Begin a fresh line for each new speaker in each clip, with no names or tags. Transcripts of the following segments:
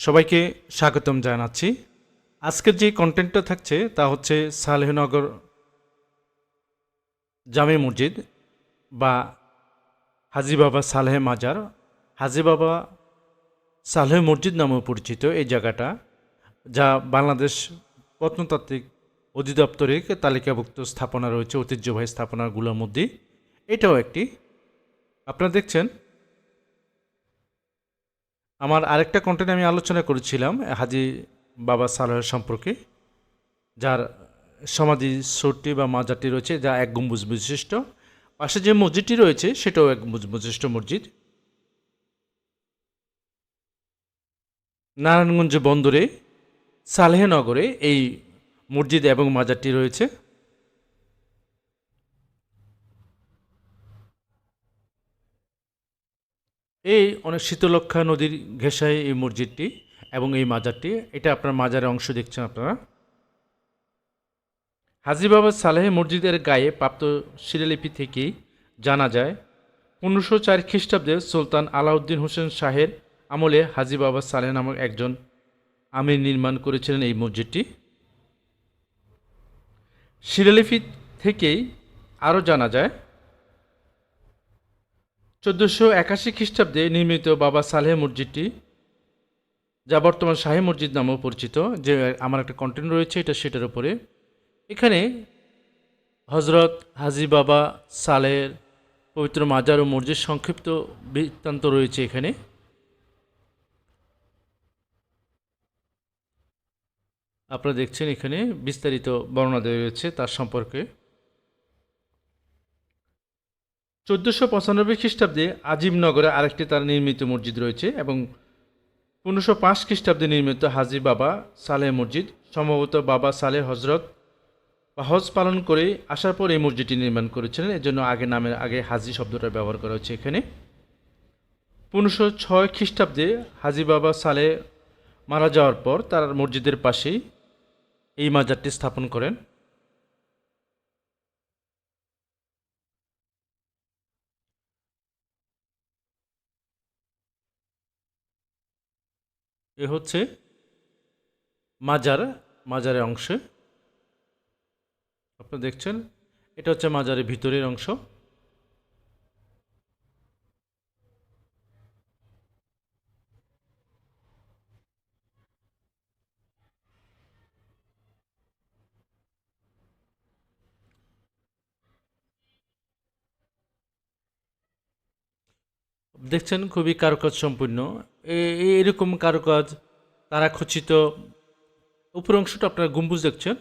সবাইকে স্বাগতম জানাচ্ছি। আজকের যে কন্টেন্টটা থাকছে তা হচ্ছে সালেহনগর জামে মসজিদ বা হাজী বাবা সালেহ মাজার, হাজী বাবা সালেহ মসজিদ নামেও পরিচিত এই জায়গাটা, যা বাংলাদেশ প্রত্নতাত্ত্বিক অধিদপ্তরের তালিকাভুক্ত স্থাপনা রয়েছে ঐতিহ্যবাহী স্থাপনাগুলোর মধ্যে এটাও একটি। আপনারা দেখছেন আমার আরেকটা কন্টেন্ট আমি আলোচনা করেছিলাম হাজী বাবা সালেহ সম্পর্কে, যার সমাধি সূর্যটি বা মাজারটি রয়েছে যা এক গম্বুজ বিশিষ্ট। পাশে যে মসজিদটি রয়েছে সেটাও এক গম্বুজ বিশিষ্ট মসজিদ। নারায়ণগঞ্জ বন্দরে সালেহনগরে এই মসজিদ এবং মাজারটি রয়েছে। এই অনেক শীতলক্ষা নদীর ঘেঁষায় এই মসজিদটি এবং এই মাজারটি, এটা আপনার মাজারের অংশ দেখছেন আপনারা। হাজী বাবা সালেহ মসজিদের গায়ে প্রাপ্ত শিলালিপি থেকেই জানা যায় 1504 খ্রিস্টাব্দে সুলতান আলাউদ্দিন হোসেন শাহের আমলে হাজী বাবা সালেহ নামক একজন আমির নির্মাণ করেছিলেন এই মসজিদটি। শিলালিপি থেকেই আরও জানা যায় 1481 খ্রিস্টাব্দে নির্মিত বাবা সালেহ মসজিদটি, যা বর্তমান শাহী মসজিদ নামেও পরিচিত, যে আমার একটা কন্টেন্ট রয়েছে এটা সেটার উপরে। এখানে হজরত হাজী বাবা সালেহের পবিত্র মাজার ও মসজিদ সংক্ষিপ্ত বৃত্তান্ত রয়েছে এখানে। আপনারা দেখছেন এখানে বিস্তারিত বর্ণনা দেওয়া রয়েছে তার সম্পর্কে। 1495 খ্রিস্টাব্দে আজিমনগরে আরেকটি তার নির্মিত মসজিদ রয়েছে এবং 1505 খ্রিস্টাব্দে নির্মিত হাজী বাবা সালেহ মসজিদ, সম্ভবত বাবা সালেহ হজরত বা হজ পালন করে আসার পর এই মসজিদটি নির্মাণ করেছিলেন, এর জন্য আগে নামের আগে হাজী শব্দটা ব্যবহার করা হচ্ছে এখানে। 1506 খ্রিস্টাব্দে হাজী বাবা সালেহ মারা যাওয়ার পর তার মসজিদের পাশেই এই মাজারটি স্থাপন করেন। এ হচ্ছে মাজার, মাজারের অংশ আপনারা দেখছেন। এটা হচ্ছে মাজারের ভিতরের অংশ। দেখছেন খুবই কারুকাজ সম্পূর্ণ। এরকম কারুকাজ তারা খচিত উপর অংশটা আপনারা গম্বুজ দেখছেন,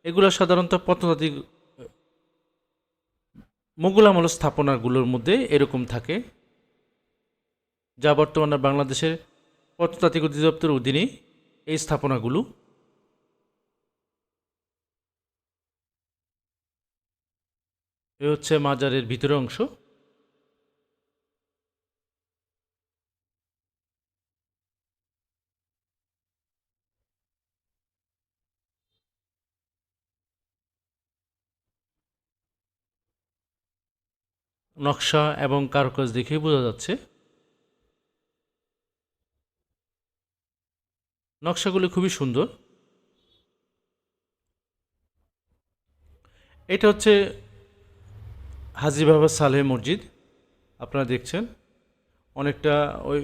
এগুলো সাধারণত প্রত্নতাত্ত্বিক মোগল আমল স্থাপনাগুলোর মধ্যে এরকম থাকে, যা বর্তমানে বাংলাদেশের প্রত্নতাত্ত্বিক অধিদপ্তরের অধীনে এই স্থাপনাগুলো। এ হচ্ছে মাজারের ভিতরের অংশ। নকশা এবং কারুকাজ দেখেই বোঝা যাচ্ছে। নকশাগুলি খুবই সুন্দর। এটা হচ্ছে হাজী বাবা সালেহ মসজিদ, আপনারা দেখছেন অনেকটা ওই